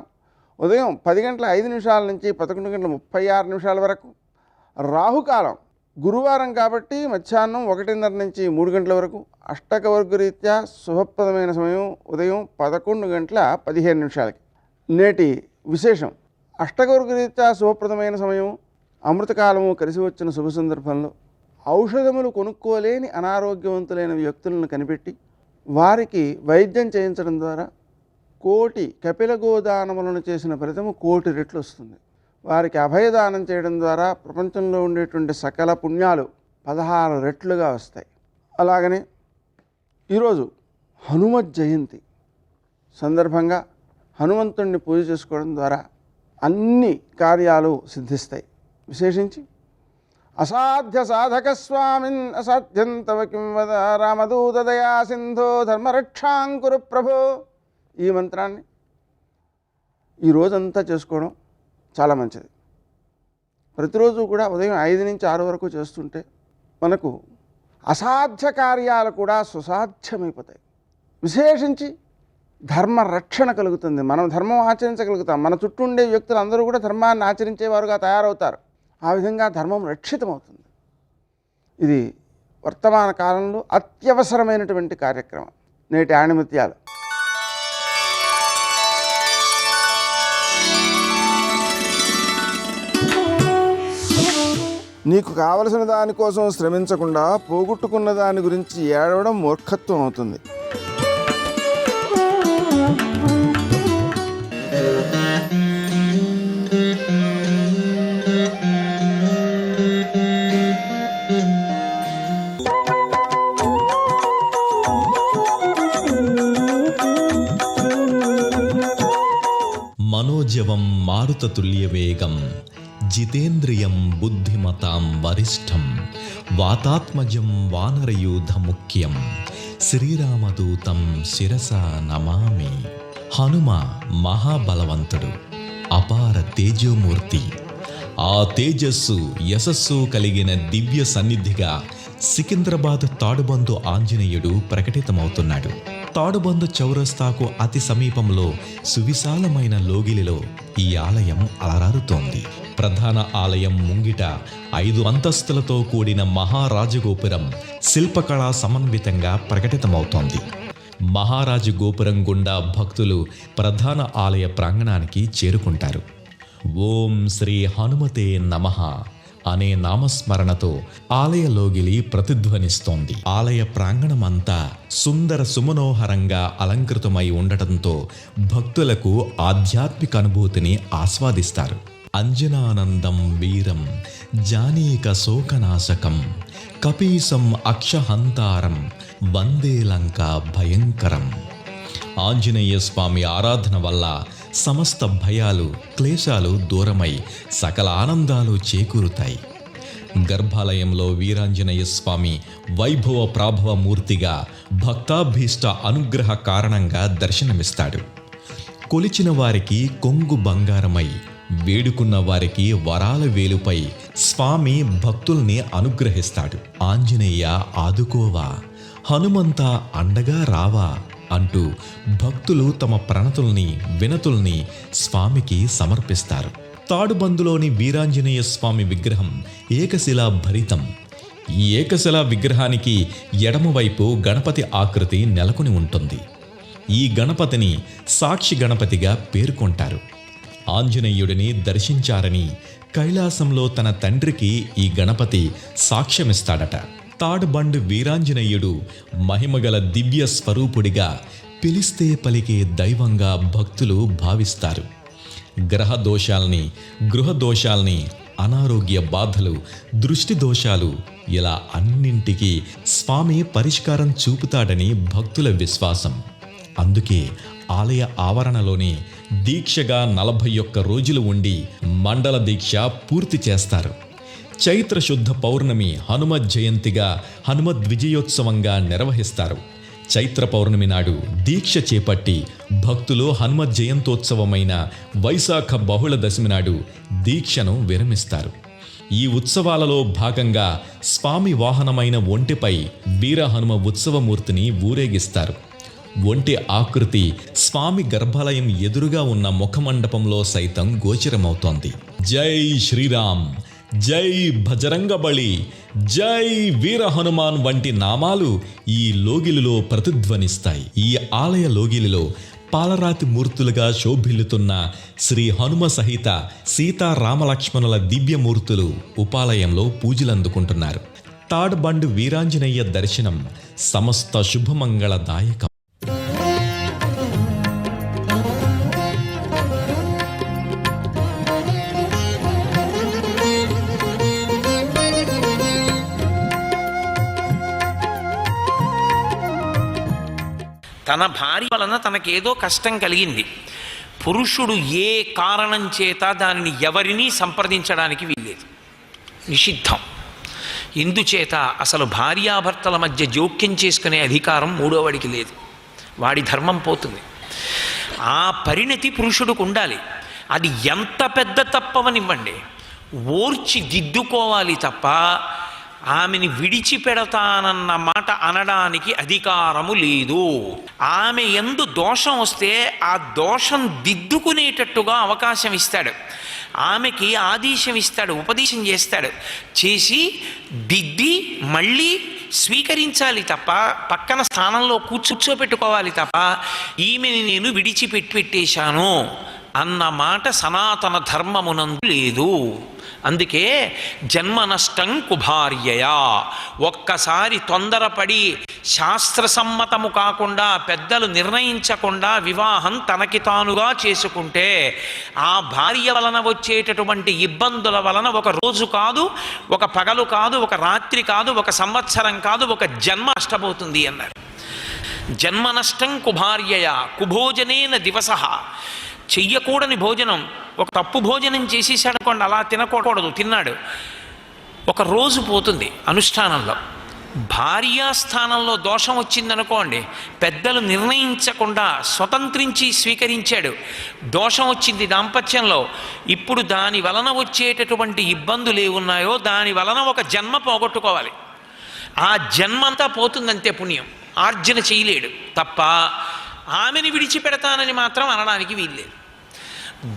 ఉదయం 10:05 నుంచి 11:36 వరకు, రాహుకాలం గురువారం కాబట్టి మధ్యాహ్నం 1:30 నుంచి 3 గంటల వరకు, అష్టకవర్గరీత్యా శుభప్రదమైన సమయం ఉదయం 11:15. నేటి విశేషం అష్టకవర్గరీత్యా శుభప్రదమైన సమయం అమృతకాలము కలిసి వచ్చిన శుభ సందర్భంలో ఔషధములు కొనుక్కోలేని అనారోగ్యవంతులైన వ్యక్తులను కనిపెట్టి వారికి వైద్యం చేయించడం ద్వారా 1,000,000 కపిల గోదానములను చేసిన ఫలితము 1,000,000 రెట్లు వస్తుంది. వారికి అభయదానం చేయడం ద్వారా ప్రపంచంలో ఉండేటువంటి సకల పుణ్యాలు 16 రెట్లుగా వస్తాయి. అలాగనే ఈరోజు హనుమత్ జయంతి సందర్భంగా హనుమంతుణ్ణి పూజ చేసుకోవడం ద్వారా అన్ని కార్యాలు సిద్ధిస్తాయి. విశేషించి అసాధ్య సాధక స్వామిన్ అసాధ్యం తవ కిం వద రామదూత దయా సింధో ధర్మరక్షాంకురు ప్రభో. ఈ మంత్రాన్ని ఈ రోజంతా చేసుకోవడం చాలా మంచిది. ప్రతిరోజు కూడా ఉదయం 5 నుంచి 6 వరకు చేస్తుంటే మనకు అసాధ్య కార్యాలు కూడా సుసాధ్యమైపోతాయి. విశేషించి ధర్మ రక్షణ కలుగుతుంది. మనం ధర్మం ఆచరించగలుగుతాం. మన చుట్టూ ఉండే వ్యక్తులు అందరూ కూడా ధర్మాన్ని ఆచరించేవారుగా తయారవుతారు. ఆ విధంగా ధర్మం రక్షితమవుతుంది. ఇది వర్తమాన కాలంలో అత్యవసరమైనటువంటి కార్యక్రమం. నేటి ఆణిముత్యాలు. నీకు కావలసిన దానికోసం శ్రమించకుండా పోగొట్టుకున్న దాని గురించి ఏడవడం మూర్ఖత్వం అవుతుంది. మనోజవం మారుతతుల్యవేగం జితేంద్రియం బుద్ధిమతాం వరిష్టం వాతాత్మజం వానరయూధముఖ్యం శ్రీరామదూతం శిరసా నమామి. హనుమ మహాబలవంతుడు, అపార తేజోమూర్తి. ఆ తేజస్సు యశస్సు కలిగిన దివ్య సన్నిధిగా సికింద్రాబాద్ తాడుబందు ఆంజనేయుడు ప్రకటితమవుతున్నాడు. తాడుబందు చౌరస్తాకు అతి సమీపంలో సువిశాలమైన లోగిలిలో ఈ ఆలయం అలరారుతోంది. ప్రధాన ఆలయం ముంగిట 5 అంతస్తులతో కూడిన మహారాజగోపురం శిల్పకళా సమన్వితంగా ప్రకటితమవుతోంది. మహారాజు గోపురం గుండా భక్తులు ప్రధాన ఆలయ ప్రాంగణానికి చేరుకుంటారు. ఓం శ్రీ హనుమతే నమః అనే నామస్మరణతో ఆలయ లోగిలి ప్రతిధ్వనిస్తోంది. ఆలయ ప్రాంగణమంతా సుందర సుమనోహరంగా అలంకృతమై ఉండటంతో భక్తులకు ఆధ్యాత్మిక అనుభూతిని ఆస్వాదిస్తారు. అంజనానందం వీరం జానీక శోకనాశకం కపీసం అక్షహంతారం వందే లంకా భయంకరం. ఆంజనేయ స్వామి ఆరాధన వల్ల సమస్త భయాలు క్లేశాలు దూరమై సకల ఆనందాలు చేకూరుతాయి. గర్భాలయంలో వీరాంజనేయ స్వామి వైభవ ప్రాభవ మూర్తిగా భక్తాభీష్ట అనుగ్రహ కారణంగా దర్శనమిస్తాడు. కొలిచిన వారికి కొంగు బంగారమై వేడుకున్న వారికి వరాల వేలుపై స్వామి భక్తుల్ని అనుగ్రహిస్తాడు. ఆంజనేయ ఆదుకోవా, హనుమంత అండగా రావా అంటూ భక్తులు తమ ప్రణతుల్ని వినతుల్ని స్వామికి సమర్పిస్తారు. తాడుబందులోని వీరాంజనేయ స్వామి విగ్రహం ఏకశిలా భరితం. ఈ ఏకశిలా విగ్రహానికి ఎడమవైపు గణపతి ఆకృతి నెలకొని ఉంటుంది. ఈ గణపతిని సాక్షి గణపతిగా పేర్కొంటారు. ఆంజనేయుడిని దర్శించారని కైలాసంలో తన తండ్రికి ఈ గణపతి సాక్ష్యమిస్తాడట. తాడుబండు వీరాంజనేయుడు మహిమగల దివ్య స్వరూపుడిగా పిలిస్తే పలికే దైవంగా భక్తులు భావిస్తారు. గ్రహ దోషాల్ని, గృహ దోషాల్ని, అనారోగ్య బాధలు, దృష్టి దోషాలు ఇలా అన్నింటికీ స్వామి పరిష్కారం చూపుతాడని భక్తుల విశ్వాసం. అందుకే ఆలయ ఆవరణలోనే దీక్షగా 41 రోజులు ఉండి మండల దీక్ష పూర్తి చేస్తారు. చైత్ర శుద్ధ పౌర్ణమి హనుమత్ జయంతిగా హనుమద్ విజయోత్సవంగా నిర్వహిస్తారు. చైత్ర పౌర్ణమి నాడు దీక్ష చేపట్టి భక్తులు హనుమత్ జయంతోత్సవమైన వైశాఖ బహుళ దశమి నాడు దీక్షను విరమిస్తారు. ఈ ఉత్సవాలలో భాగంగా స్వామి వాహనమైన ఒంటెపై వీర హనుమ ఉత్సవమూర్తిని ఊరేగిస్తారు. ఒంటె ఆకృతి స్వామి గర్భాలయం ఎదురుగా ఉన్న ముఖమండపంలో సైతం గోచరమవుతోంది. జై శ్రీరామ్, జై భజరంగబలి, జై వీర హనుమాన్ వంటి నామాలు ఈ లోగిలిలో ప్రతిధ్వనిస్తాయి. ఈ ఆలయ లోగిలిలో పాలరాతి మూర్తులుగా శోభిల్లుతున్న శ్రీ హనుమ సహిత సీతారామలక్ష్మణుల దివ్యమూర్తులు ఉపాలయంలో పూజలందుకుంటున్నారు. తాడుబండు వీరాంజనేయ దర్శనం సమస్త శుభమంగళదాయకం. తన భార్య వలన తనకేదో కష్టం కలిగింది. పురుషుడు ఏ కారణం చేత దానిని ఎవరినీ సంప్రదించడానికి వీల్లేదు, నిషిద్ధం. ఎందుచేత అసలు భార్యాభర్తల మధ్య జోక్యం చేసుకునే అధికారం మూడోవాడికి లేదు. వాడి ధర్మం పోతుంది. ఆ పరిణతి పురుషుడికి ఉండాలి. అది ఎంత పెద్ద తప్పవనివ్వండి, ఓర్చి దిద్దుకోవాలి తప్ప ఆమెని విడిచిపెడతానన్న మాట అనడానికి అధికారము లేదు. ఆమె యందు దోషం వస్తే ఆ దోషం దిద్దుకునేటట్టుగా అవకాశం ఇస్తాడు. ఆమెకి ఆదేశం ఇస్తాడు, ఉపదేశం చేస్తాడు. చేసి దిద్ది మళ్ళీ స్వీకరించాలి తప్ప, పక్కన స్థానంలో కూర్చోపెట్టుకోవాలి తప్ప ఈమెని నేను విడిచిపెట్టేశాను అన్న మాట సనాతన ధర్మమునందు లేదు. అందుకే జన్మ నష్టం కుభార్యయా. ఒక్కసారి తొందరపడి శాస్త్రసమ్మతము కాకుండా పెద్దలు నిర్ణయించకుండా వివాహం తనకి తానుగా చేసుకుంటే ఆ భార్య వలన వచ్చేటటువంటి ఇబ్బందుల వలన ఒక రోజు కాదు, ఒక పగలు కాదు, ఒక రాత్రి కాదు, ఒక సంవత్సరం కాదు, ఒక జన్మ నష్టపోతుంది అన్నారు. జన్మ నష్టం కుభార్యయా కుభోజనేన దివసః. చెయ్యకూడని భోజనం, ఒక తప్పు భోజనం చేసేసాడనుకోండి, అలా తినకూడదు, తిన్నాడు, ఒక రోజు పోతుంది అనుష్ఠానంలో. భార్యాస్థానంలో దోషం వచ్చిందనుకోండి, పెద్దలు నిర్ణయించకుండా స్వతంత్రించి స్వీకరించాడు, దోషం వచ్చింది దాంపత్యంలో. ఇప్పుడు దాని వలన వచ్చేటటువంటి ఇబ్బందులు ఏమున్నాయో దాని వలన ఒక జన్మ పోగొట్టుకోవాలి. ఆ జన్మంతా పోతుందంతే, పుణ్యం ఆర్జన చేయలేడు తప్ప ఆమెని విడిచిపెడతానని మాత్రం అనడానికి వీల్లేదు.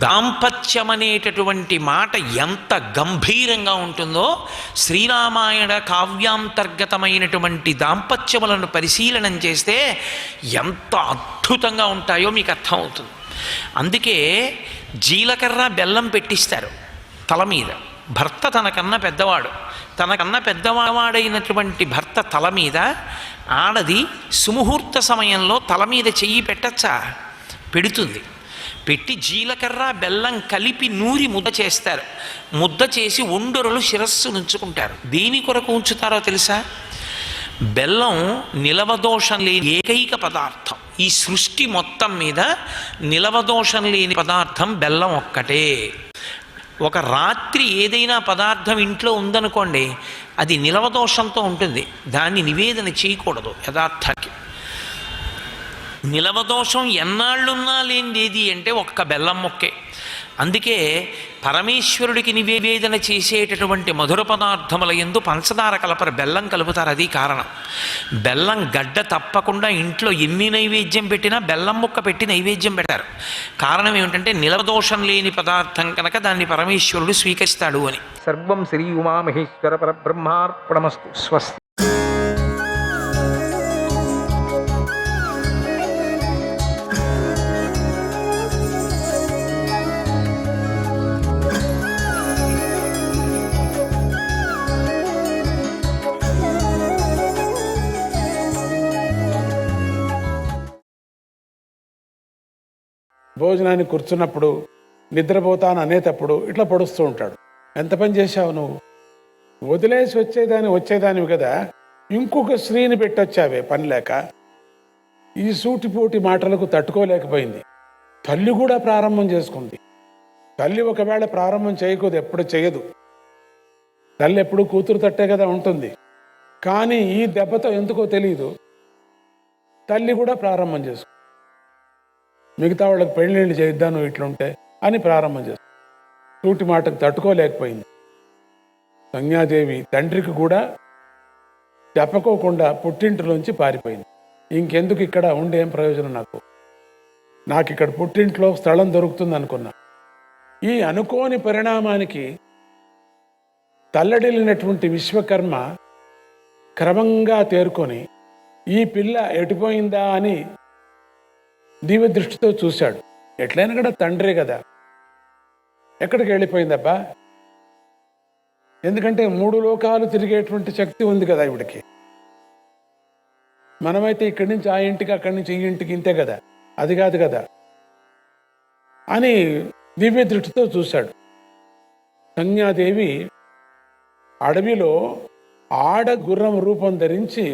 దాంపత్యం అనేటటువంటి మాట ఎంత గంభీరంగా ఉంటుందో శ్రీరామాయణ కావ్యాంతర్గతమైనటువంటి దాంపత్యములను పరిశీలనం చేస్తే ఎంత అద్భుతంగా ఉంటాయో మీకు అర్థమవుతుంది. అందుకే జీలకర్ర బెల్లం పెట్టిస్తారు తల మీద భర్త తనకన్నా పెద్దవాడు. తనకన్నా పెద్దవాడైనటువంటి భర్త తల మీద ఆడది సుముహూర్త సమయంలో తల మీద చెయ్యి పెట్టచ్చా? పెడుతుంది. పెట్టి జీలకర్ర బెల్లం కలిపి నూరి ముద్ద చేస్తారు. ముద్ద చేసి ఒండొరలు శిరస్సు ఉంచుకుంటారు. దేని కొరకు ఉంచుతారో తెలుసా? బెల్లం నిలవదోషం లేని ఏకైక పదార్థం. ఈ సృష్టి మొత్తం మీద నిలవదోషం లేని పదార్థం బెల్లం ఒక్కటే. ఒక రాత్రి ఏదైనా పదార్థం ఇంట్లో ఉందనుకోండి, అది నిలవదోషంతో ఉంటుంది. దాన్ని నివేదన చేయకూడదు. యథార్థానికి నిలవదోషం ఎన్నాళ్ళున్నా లేనిదేది అంటే ఒక్క బెల్లం మొక్కే. అందుకే పరమేశ్వరుడికి నివేదన చేసేటటువంటి మధుర పదార్థముల యందు పంచదార కలపరు, బెల్లం కలుపుతారు. అది కారణం. బెల్లం గడ్డ తప్పకుండా ఇంట్లో ఎన్ని నైవేద్యం పెట్టినా బెల్లం ముక్క పెట్టి నైవేద్యం పెడతారు. కారణం ఏమిటంటే నిలవదోషం లేని పదార్థం కనుక దాన్ని పరమేశ్వరుడు స్వీకరిస్తాడు అని. సర్వం శ్రీ ఉమామహేశ్వర పరబ్రహ్మార్పణమస్తు. స్వస్తి. భోజనానికి కూర్చున్నప్పుడు, నిద్రపోతాను అనేటప్పుడు ఇట్లా పొడుస్తూ ఉంటాడు. ఎంత పని చేశావు నువ్వు? వదిలేసి వచ్చేదానివి కదా, ఇంకొక స్త్రీని పెట్టొచ్చావే పని లేక. ఈ సూటిపోటి మాటలకు తట్టుకోలేకపోయింది. తల్లి కూడా ప్రారంభం చేసుకుంది. తల్లి ఒకవేళ ప్రారంభం చేయకూడదు, ఎప్పుడు చేయదు. తల్లి ఎప్పుడు కూతురు తట్టే కదా ఉంటుంది. కానీ ఈ దెబ్బతో ఎందుకో తెలియదు, తల్లి కూడా ప్రారంభం చేసుకుంది. మిగతా వాళ్ళకి పెళ్ళిళ్ళు చేద్దాను ఇట్లుంటే అని ప్రారంభం చేస్తుంది. సూటి మాటకు తట్టుకోలేకపోయింది. సంజ్ఞాదేవి తండ్రికి కూడా చెప్పకోకుండా పుట్టింటిలోంచి పారిపోయింది. ఇంకెందుకు ఇక్కడ ఉండేం ప్రయోజనం, నాకు ఇక్కడ పుట్టింట్లో స్థలం దొరుకుతుంది అనుకున్నా. ఈ అనుకోని పరిణామానికి తల్లడిల్లినటువంటి విశ్వకర్మ క్రమంగా తేరుకొని ఈ పిల్ల ఎటుపోయిందా అని దివ్య దృష్టితో చూశాడు. ఎట్లయినా కూడా తండ్రే కదా, ఎక్కడికి వెళ్ళిపోయిందబ్బా? ఎందుకంటే 3 లోకాలు తిరిగేటువంటి శక్తి ఉంది కదా ఇవిడికి. మనమైతే ఇక్కడి నుంచి ఆ ఇంటికి, అక్కడి నుంచి ఈ ఇంటికి ఇంతే కదా, అది కాదు కదా అని దివ్య దృష్టితో చూశాడు. సంజ్ఞాదేవి అడవిలో ఆడ గుర్రం రూపం ధరించి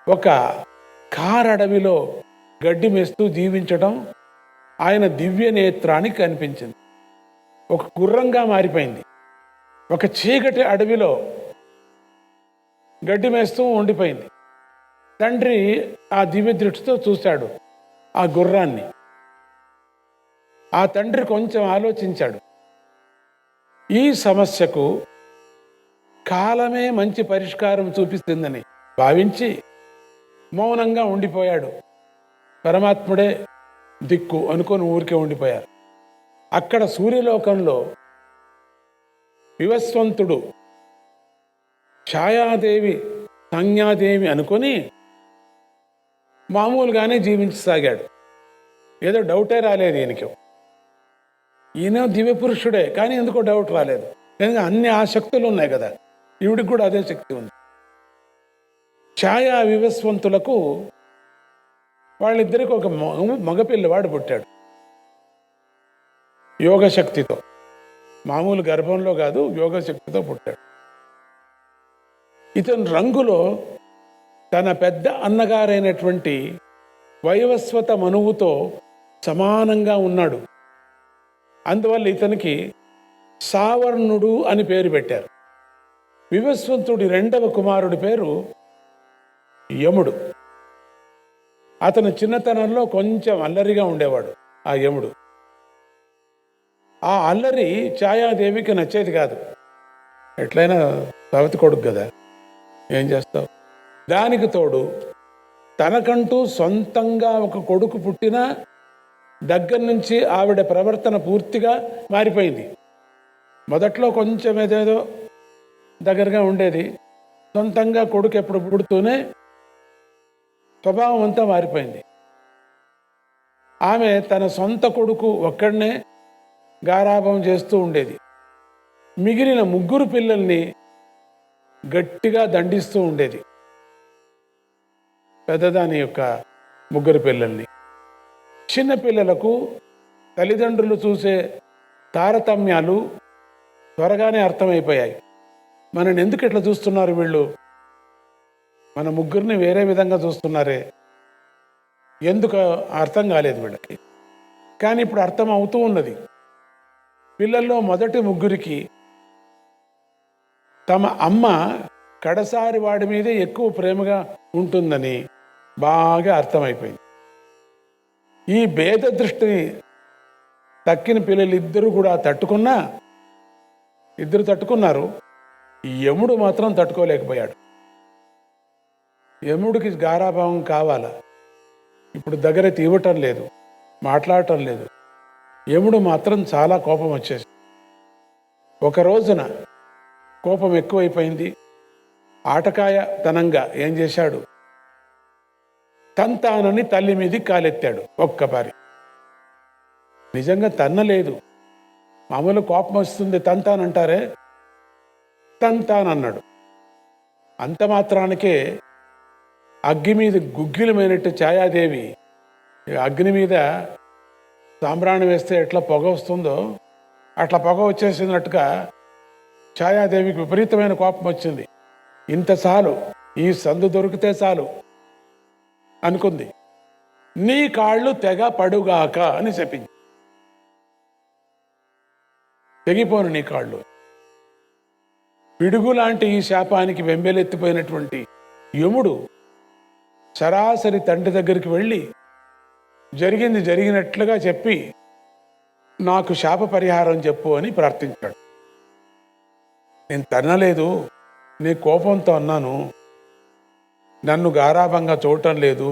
ఒక కారడవిలో గడ్డి మేస్తూ జీవించడం ఆయన దివ్య నేత్రానికి కనిపించింది. ఒక గుర్రంగా మారిపోయింది. ఒక చీకటి అడవిలో గడ్డి మేస్తూ ఉండిపోయింది. తండ్రి ఆ దివ్య దృష్టితో చూశాడు ఆ గుర్రాన్ని. ఆ తండ్రి కొంచెం ఆలోచించాడు. ఈ సమస్యకు కాలమే మంచి పరిష్కారం చూపిస్తుందని భావించి మౌనంగా ఉండిపోయాడు. పరమాత్ముడే దిక్కు అనుకొని ఊరికే ఉండిపోయారు. అక్కడ సూర్యలోకంలో వివస్వంతుడు ఛాయాదేవి సంజ్ఞాదేవి అనుకొని మామూలుగానే జీవించసాగాడు. ఏదో డౌటే రాలేదు ఈయనకి. ఈయన దివ్య పురుషుడే, కానీ ఎందుకో డౌట్ రాలేదు. ఎందుకంటే అన్ని ఆ శక్తులు ఉన్నాయి కదా, ఈవిడికి కూడా అదే శక్తి ఉంది. ఛాయా వివస్వంతులకు వాళ్ళిద్దరికి ఒక మగపిల్లవాడు పుట్టాడు. యోగశక్తితో, మామూలు గర్భంలో కాదు, యోగశక్తితో పుట్టాడు. ఇతను రంగులో తన పెద్ద అన్నగారైనటువంటి వైవస్వత మనువుతో సమానంగా ఉన్నాడు. అందువల్ల ఇతనికి సావర్ణుడు అని పేరు పెట్టారు. వివస్వంతుడి 2వ కుమారుడి పేరు యముడు. అతను చిన్నతనంలో కొంచెం అల్లరిగా ఉండేవాడు ఆ యముడు. ఆ అల్లరి ఛాయాదేవికి నచ్చేది కాదు. ఎట్లయినా సవతి కొడుకు కదా, ఏం చేస్తావు? దానికి తోడు తనకంటూ సొంతంగా ఒక కొడుకు పుట్టినా దగ్గర నుంచి ఆవిడ ప్రవర్తన పూర్తిగా మారిపోయింది. మొదట్లో కొంచెం ఏదేదో దగ్గరగా ఉండేది. సొంతంగా కొడుకు ఎప్పుడు పుడుతూనే స్వభావం అంతా మారిపోయింది. ఆమె తన సొంత కొడుకు ఒక్కడనే గారాభం చేస్తూ ఉండేది. మిగిలిన 3 పిల్లల్ని గట్టిగా దండిస్తూ ఉండేది. పెద్దదాని యొక్క 3 పిల్లల్ని. చిన్న పిల్లలకు తల్లిదండ్రులు చూసే తారతమ్యాలు త్వరగానే అర్థమైపోయాయి. మనని ఎందుకు ఇట్లా చూస్తున్నారు వీళ్ళు, మన 3 వేరే విధంగా చూస్తున్నారే, ఎందుకు అర్థం కాలేదు వీళ్ళకి. కానీ ఇప్పుడు అర్థం అవుతూ ఉన్నది. పిల్లల్లో మొదటి 3కి తమ అమ్మ కడసారి వాడి మీదే ఎక్కువ ప్రేమగా ఉంటుందని బాగా అర్థమైపోయింది. ఈ భేద దృష్టిని తక్కిన పిల్లలిద్దరూ కూడా ఇద్దరు తట్టుకున్నారు. యముడు మాత్రం తట్టుకోలేకపోయాడు. యముడికి గారాభావం కావాలా, ఇప్పుడు దగ్గర తీవటం లేదు, మాట్లాడటం లేదు. యముడు మాత్రం చాలా కోపం వచ్చేసి ఒక రోజున కోపం ఎక్కువైపోయింది. ఆటకాయతనంగా ఏం చేశాడు, తంతానని తల్లి మీది కాలెత్తాడు ఒక్కపారి. నిజంగా తన్నలేదు, మామూలు కోపం వస్తుంది తంతానంటారే, తంతానన్నాడు. అంత మాత్రానికే అగ్గి మీద గుగ్గిలమైనట్టు ఛాయాదేవి, అగ్ని మీద సాంబ్రాణి వేస్తే ఎట్లా పొగ వస్తుందో అట్లా పొగ వచ్చేసినట్టుగా ఛాయాదేవికి విపరీతమైన కోపం వచ్చింది. ఇంత చాలు, ఈ సందు దొరికితే చాలు అనుకుంది. నీ కాళ్ళు తెగ పడుగాక అని చెప్పింది. తెగిపోను నీ కాళ్ళు. పిడుగు లాంటి ఈ శాపానికి వెంబెలెత్తిపోయినటువంటి యముడు సరాసరి తండ్రి దగ్గరికి వెళ్ళి జరిగింది జరిగినట్లుగా చెప్పి నాకు శాప పరిహారం చెప్పు అని ప్రార్థించాడు. నేను తన్నలేదు, నీ కోపంతో అన్నాను, నన్ను గారాభంగా చూడటం లేదు,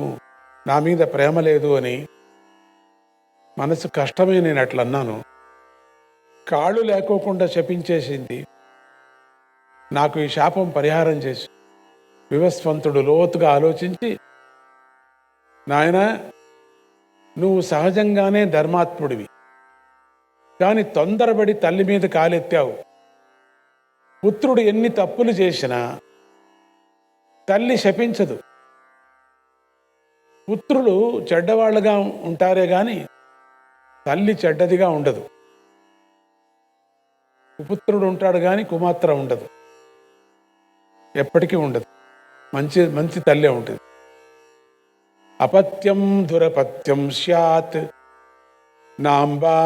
నా మీద ప్రేమ లేదు అని మనసు కష్టమే నేను అట్లా అన్నాను. కాళ్ళు లేకోకుండా శపించేసింది, నాకు ఈ శాపం పరిహారం చేసి. వివస్వంతుడు లోతుగా ఆలోచించి, నాయనా నువ్వు సహజంగానే ధర్మాత్ముడివి, కానీ తొందరపడి తల్లి మీద కాలెత్తావు. పుత్రుడు ఎన్ని తప్పులు చేసినా తల్లి శపించదు. పుత్రులు చెడ్డవాళ్ళుగా ఉంటారే గాని తల్లి చెడ్డదిగా ఉండదు. కుపుత్రుడు ఉంటాడు కానీ కుమాత్ర ఉండదు, ఎప్పటికీ ఉండదు. మంచి తల్లే ఉంటుంది. అపత్యం దురపత్యం స్యాత్ నాంబా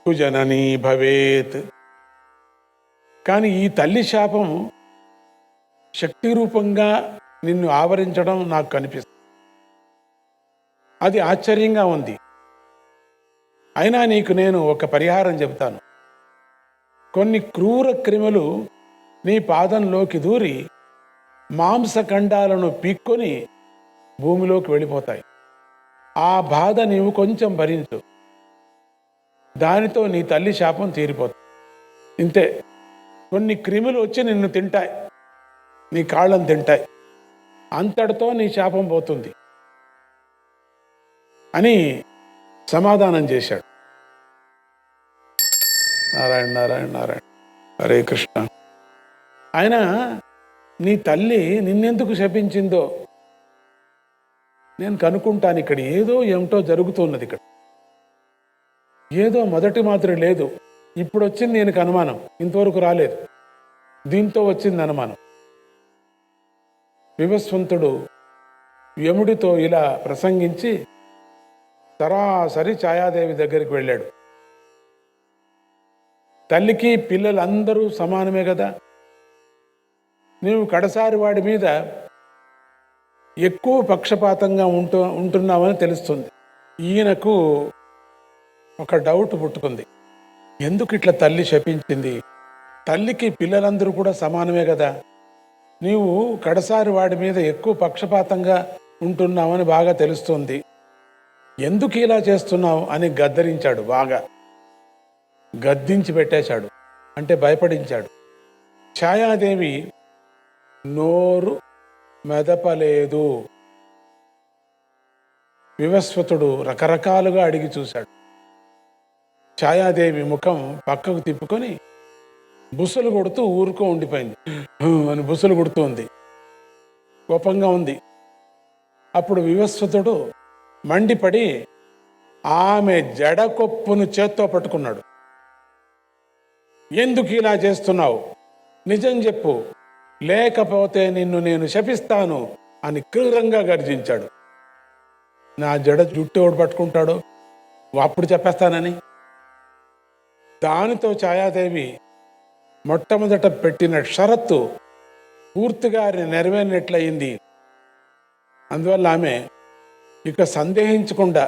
కుజననీ భవేత్. కానీ ఈ తల్లి శాపం శక్తి రూపంగా నిన్ను ఆవరించడం నాకు కనిపిస్తుంది. అది ఆశ్చర్యంగా ఉంది. అయినా నీకు నేను ఒక పరిహారం చెబుతాను. కొన్ని క్రూర క్రిములు నీ పాదంలోకి దూరి మాంసఖండాలను పీక్కొని భూమిలోకి వెళ్ళిపోతాయి. ఆ బాధ నీవు కొంచెం భరించు, దానితో నీ తల్లి శాపం తీరిపోతుంది. ఇంతే. కొన్ని క్రిములు వచ్చి నిన్ను తింటాయి, నీ కాళ్ళను తింటాయి, అంతటితో నీ శాపం పోతుంది అని సమాధానం చేశాడు. నారాయణ నారాయణ నారాయణ, హరే కృష్ణ. ఆయన నీ తల్లి నిన్నెందుకు శపించిందో నేను కనుక్కుంటాను. ఇక్కడ ఏమిటో జరుగుతున్నది. ఇక్కడ ఏదో మొదటి మాత్రం లేదు, ఇప్పుడు వచ్చింది దీనికి అనుమానం, ఇంతవరకు రాలేదు. దీంతో వచ్చింది అనుమానం. వివస్వంతుడు యముడితో ఇలా ప్రసంగించి సరాసరి ఛాయాదేవి దగ్గరికి వెళ్ళాడు. తల్లికి పిల్లలందరూ సమానమే కదా, నీవు కడసారి వాడి మీద ఎక్కువ పక్షపాతంగా ఉంటున్నావని తెలుస్తుంది. ఈయనకు ఒక డౌట్ పుట్టుకుంది. ఎందుకు ఇట్లా తల్లి శపించింది? తల్లికి పిల్లలందరూ కూడా సమానమే కదా, నీవు కడసారి వాడి మీద ఎక్కువ పక్షపాతంగా ఉంటున్నావని బాగా తెలుస్తుంది, ఎందుకు ఇలా చేస్తున్నావు అని గద్దరించాడు. బాగా గద్దించి పెట్టేశాడు, అంటే భయపడించాడు. ఛాయాదేవి నోరు మెదపలేదు. వివస్వతుడు రకరకాలుగా అడిగి చూశాడు. ఛాయాదేవి ముఖం పక్కకు తిప్పుకొని బుసలు కొడుతూ ఊరుకో ఉండిపోయింది. అని బుసలు కొడుతూ ఉంది, కోపంగా ఉంది. అప్పుడు వివస్వతుడు మండిపడి ఆమె జడకొప్పును చేత్తో పట్టుకున్నాడు. ఎందుకు ఇలా చేస్తున్నావు? నిజం చెప్పు, లేకపోతే నిన్ను నేను శపిస్తాను అని క్రూరంగా గర్జించాడు. నా జడ జుట్టు ఎవడు పట్టుకుంటాడో అప్పుడు చెప్పేస్తానని. దానితో ఛాయాదేవి మొట్టమొదట పెట్టిన షరత్తు పూర్తిగా నెరవేరినట్లయింది. అందువల్ల ఆమె ఇక సందేహించకుండా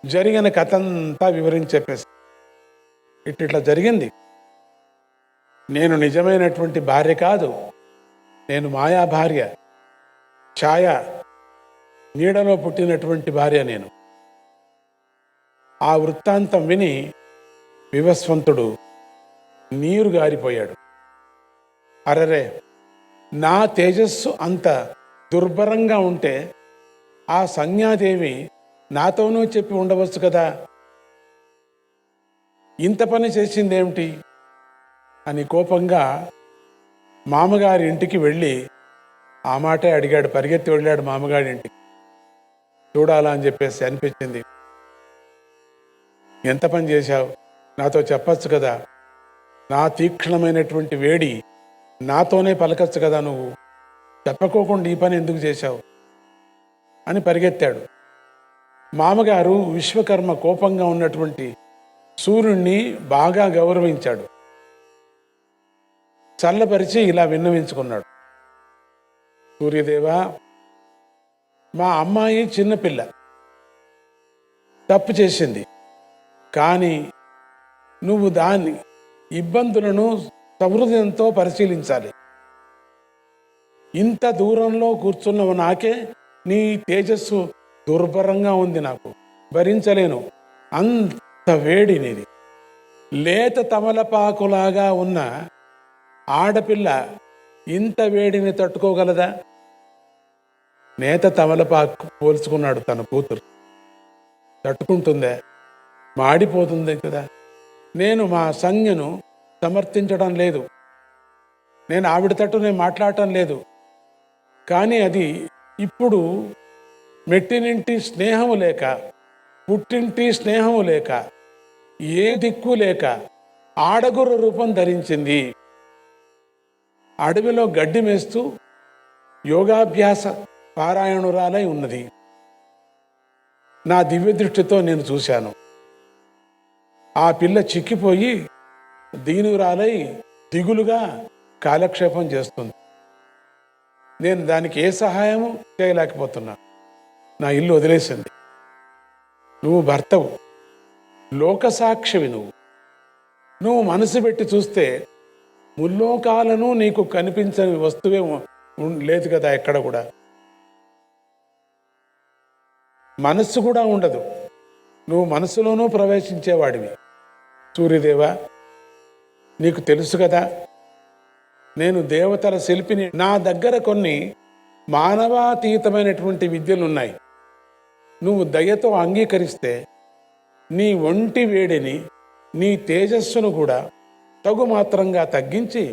జరిగిన కథంతా వివరించి చెప్పేసి, ఇట్లా జరిగింది, నేను నిజమైనటువంటి భార్య కాదు, నేను మాయా భార్య, ఛాయ నీడలో పుట్టినటువంటి భార్య నేను. ఆ వృత్తాంతం విని వివస్వంతుడు నీరు గారిపోయాడు. అరరే, నా తేజస్సు అంత దుర్భరంగా ఉంటే ఆ సంజ్ఞాదేవి నాతోనూ చెప్పి ఉండవచ్చు కదా, ఇంత పని చేసిందేమిటి అని కోపంగా మామగారి ఇంటికి వెళ్ళి ఆ మాటే అడిగాడు. పరిగెత్తి వెళ్ళాడు మామగారి ఇంటికి, చూడాలా అని చెప్పేసి అనిపించింది. ఎంత పని చేశావు, నాతో చెప్పచ్చు కదా, నా తీక్షణమైనటువంటి వేడి నాతోనే పలకచ్చు కదా, నువ్వు చెప్పకోకుండా ఈ పని ఎందుకు చేశావు అని పరిగెత్తాడు. మామగారు విశ్వకర్మ కోపంగా ఉన్నటువంటి సూర్యుణ్ణి బాగా గౌరవించాడు. చల్లపరిచి ఇలా విన్నవించుకున్నాడు. సూర్యదేవా, మా అమ్మాయి చిన్నపిల్ల, తప్పు చేసింది, కానీ నువ్వు దాని ఇబ్బందులను సహృదయంతో పరిశీలించాలి. ఇంత దూరంలో కూర్చున్నవు నాకే నీ తేజస్సు దుర్భరంగా ఉంది, నాకు భరించలేను, అంత వేడి నీది. లేత తమలపాకులాగా ఉన్న ఆడపిల్ల ఇంత వేడిని తట్టుకోగలదా? నేత తమలపాకు పోల్చుకున్నాడు తన కూతురు. తట్టుకుంటుందే, మాడిపోతుంది కదా. నేను మా సంజ్ఞను సమర్థించడం లేదు, నేను ఆవిడ తట్టు నేను మాట్లాడటం లేదు, కానీ అది ఇప్పుడు మెట్టినింటి స్నేహము లేక, పుట్టింటి స్నేహము లేక, ఏ దిక్కు లేక ఆడగుర్ర రూపం ధరించింది. అడవిలో గడ్డి మేస్తూ యోగాభ్యాస పారాయణురాలై ఉన్నది. నా దివ్య దృష్టితో నేను చూశాను. ఆ పిల్ల చిక్కిపోయి దీనురాలై దిగులుగా కాలక్షేపం చేస్తుంది. నేను దానికి ఏ సహాయము చేయలేకపోతున్నా. నా ఇల్లు వదిలేసింది. నువ్వు భర్తవు, లోకసాక్షివి, నువ్వు మనసు పెట్టి చూస్తే ముల్లోకాలను నీకు కనిపించని వస్తువే లేదు కదా, ఎక్కడ కూడా మనస్సు కూడా ఉండదు. నువ్వు మనసులోనూ ప్రవేశించేవాడివి. సూర్యదేవా, నీకు తెలుసు కదా, నేను దేవతల శిల్పిని. నా దగ్గర కొన్ని మానవాతీతమైనటువంటి విద్యలున్నాయి. నువ్వు దయతో అంగీకరిస్తే నీ ఒంటి వేడిని, నీ తేజస్సును కూడా తగు మాత్రంగా తగ్గించి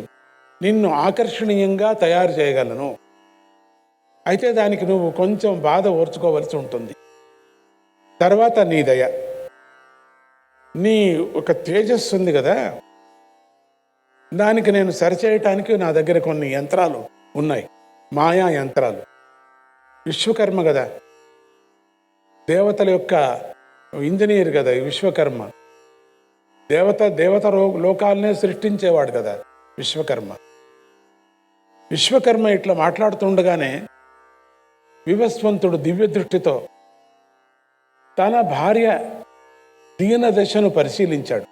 నిన్ను ఆకర్షణీయంగా తయారు చేయగలను. అయితే దానికి నువ్వు కొంచెం బాధ ఓర్చుకోవలసి ఉంటుంది. తర్వాత నీ దయ, నీ ఒక తేజస్సు ఉంది కదా, దానికి నేను సరిచేయటానికి నా దగ్గర కొన్ని యంత్రాలు ఉన్నాయి, మాయా యంత్రాలు. విశ్వకర్మ కదా, దేవతల యొక్క ఇంజనీర్ కదా విశ్వకర్మ. దేవత లోకాలనే సృష్టించేవాడు కదా విశ్వకర్మ. విశ్వకర్మ ఇట్లా మాట్లాడుతుండగానే వివస్వంతుడు దివ్య దృష్టితో తన భార్య దీన దశను పరిశీలించాడు.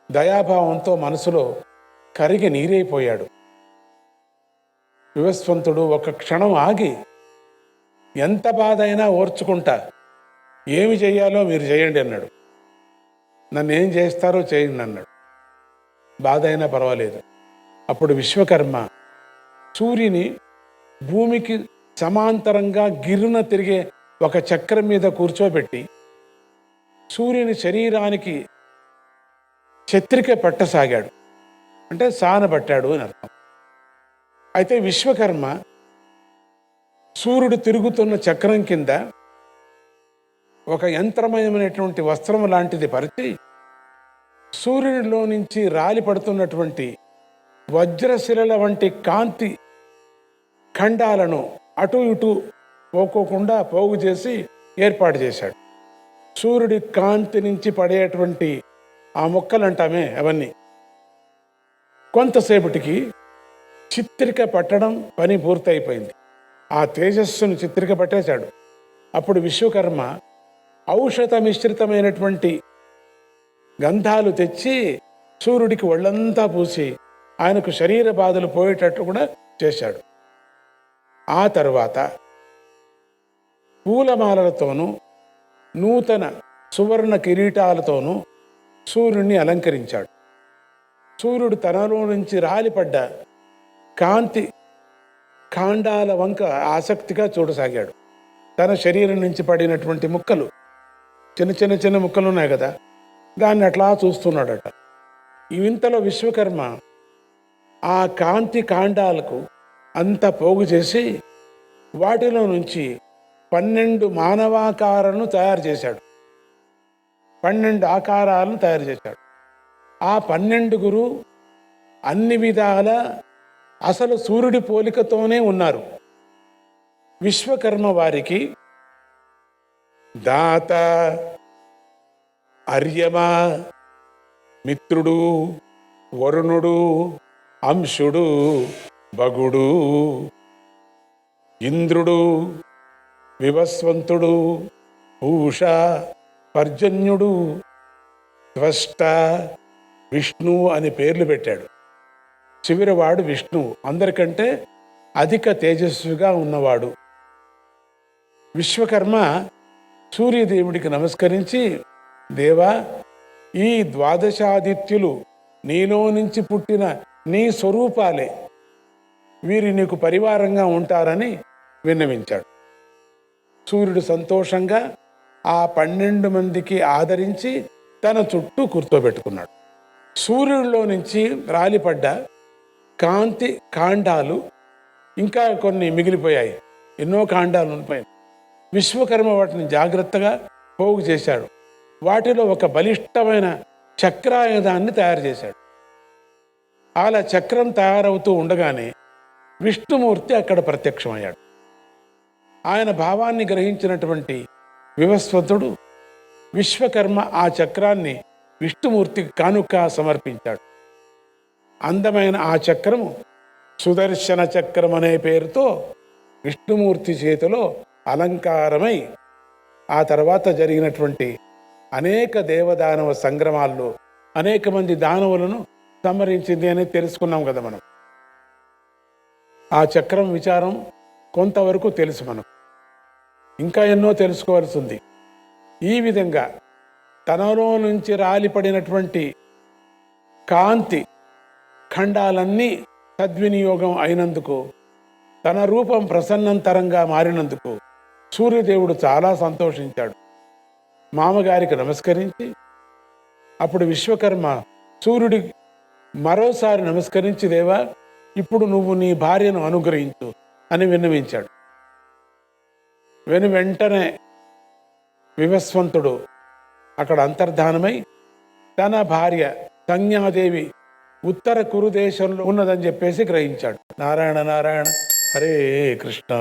దయాభావంతో మనసులో కరిగి నీరైపోయాడు. వివస్వంతుడు ఒక క్షణం ఆగి, ఎంత బాధ అయినా ఓర్చుకుంటా, ఏమి చెయ్యాలో మీరు చేయండి అన్నాడు. నన్ను ఏం చేస్తారో చేయండి అన్నాడు. బాధ అయినా పర్వాలేదు. అప్పుడు విశ్వకర్మ సూర్యుని భూమికి సమాంతరంగా గిర్రున తిరిగే ఒక చక్రం మీద కూర్చోబెట్టి సూర్యుని శరీరానికి ఛత్రిక పెట్టసాగాడు. అంటే సానబట్టాడు అని అర్థం. అయితే విశ్వకర్మ సూర్యుడు తిరుగుతున్న చక్రం కింద ఒక యంత్రమయమైనటువంటి వస్త్రం లాంటిది పరిచి సూర్యుడిలో నుంచి రాలి పడుతున్నటువంటి వజ్రశిలల వంటి కాంతి ఖండాలను అటు ఇటు పోకోకుండా పోగు చేసి ఏర్పాటు చేశాడు. సూర్యుడి కాంతి నుంచి పడేటువంటి ఆ మొక్కలు అంటామే అవన్నీ కొంతసేపటికి చిత్రిక పట్టడం పని పూర్తయిపోయింది. ఆ తేజస్సును చిత్రిక పట్టేశాడు. అప్పుడు విశ్వకర్మ ఔషధ మిశ్రితమైనటువంటి గంధాలు తెచ్చి సూర్యుడికి ఒళ్ళంతా పూసి ఆయనకు శరీర బాధలు పోయేటట్టు కూడా చేశాడు. ఆ తర్వాత పూలమాలలతోనూ నూతన సువర్ణ కిరీటాలతోనూ సూర్యుడిని అలంకరించాడు. సూర్యుడు తనలో నుంచి రాలిపడ్డ కాంతి కాండాల వంక ఆసక్తిగా చూడసాగాడు. తన శరీరం నుంచి పడినటువంటి ముక్కలు చిన్న చిన్న ముక్కలు ఉన్నాయి కదా, దాన్ని అట్లా చూస్తున్నాడట. ఇంతలో విశ్వకర్మ ఆ కాంతి కాండాలకు అంతా పోగు చేసి వాటిలో నుంచి 12 మానవాకారాలను తయారు చేశాడు. 12 ఆకారాలను తయారు చేశాడు. ఆ 12 అన్ని విధాల అసలు సూర్యుడి పోలికతోనే ఉన్నారు. విశ్వకర్మ వారికి దాత, అర్యమ, మిత్రుడు, వరుణుడు, అంశుడు, భగుడు, ఇంద్రుడు, వివస్వంతుడు, పూష, పర్జన్యుడు, త్వష్ట, విష్ణు అని పేర్లు పెట్టాడు. చివరివాడు విష్ణువు, అందరికంటే అధిక తేజస్సుగా ఉన్నవాడు. విశ్వకర్మ సూర్యదేవుడికి నమస్కరించి, దేవా, ఈ ద్వాదశాదిత్యులు నీలో నుంచి పుట్టిన నీ స్వరూపాలే, వీరి నీకు పరివారంగా ఉంటారని విన్నవించాడు. సూర్యుడు సంతోషంగా ఆ 12 మందికి ఆదరించి తన చుట్టూ కూర్చోబెట్టుకున్నాడు. సూర్యుడిలో నుంచి రాలిపడ్డ కాంతి కాండాలు ఇంకా కొన్ని మిగిలిపోయాయి. ఎన్నో కాండాలు ఉండిపోయాయి. విశ్వకర్మ వాటిని జాగ్రత్తగా పోగు చేశాడు. వాటిలో ఒక బలిష్టమైన చక్రాయుధాన్ని తయారు చేశాడు. అలా చక్రం తయారవుతూ ఉండగానే విష్ణుమూర్తి అక్కడ ప్రత్యక్షమయ్యాడు. ఆయన భావాన్ని గ్రహించినటువంటి వివస్వతుడు విశ్వకర్మ ఆ చక్రాన్ని విష్ణుమూర్తికి కానుక సమర్పించాడు. అందమైన ఆ చక్రము సుదర్శన చక్రం అనే పేరుతో విష్ణుమూర్తి చేతిలో అలంకారమై ఆ తర్వాత జరిగినటువంటి అనేక దేవదానవ సంగ్రమాల్లో అనేక మంది దానవులను సంహరించింది అని తెలుసుకున్నాం కదా మనం. ఆ చక్రం విచారం కొంతవరకు తెలుసు మనకు, ఇంకా ఎన్నో తెలుసుకోవాల్సి ఉంది. ఈ విధంగా తనలో నుంచి రాలిపడినటువంటి కాంతి ఖండాలన్నీ సద్వినియోగం అయినందుకు, తన రూపం ప్రసన్నంతరంగా మారినందుకు సూర్యదేవుడు చాలా సంతోషించాడు. మామగారికి నమస్కరించి అప్పుడు విశ్వకర్మ సూర్యుడి మరోసారి నమస్కరించి, దేవా, ఇప్పుడు నువ్వు నీ భార్యను అనుగ్రహించు అని విన్నవించాడు. వెంటనే వివస్వంతుడు అక్కడ అంతర్ధానమై తన భార్య సంజ్ఞాదేవి ఉత్తర కురు దేశంలో ఉన్నదని చెప్పేసి గ్రహించాడు. నారాయణ నారాయణ, హరే కృష్ణ.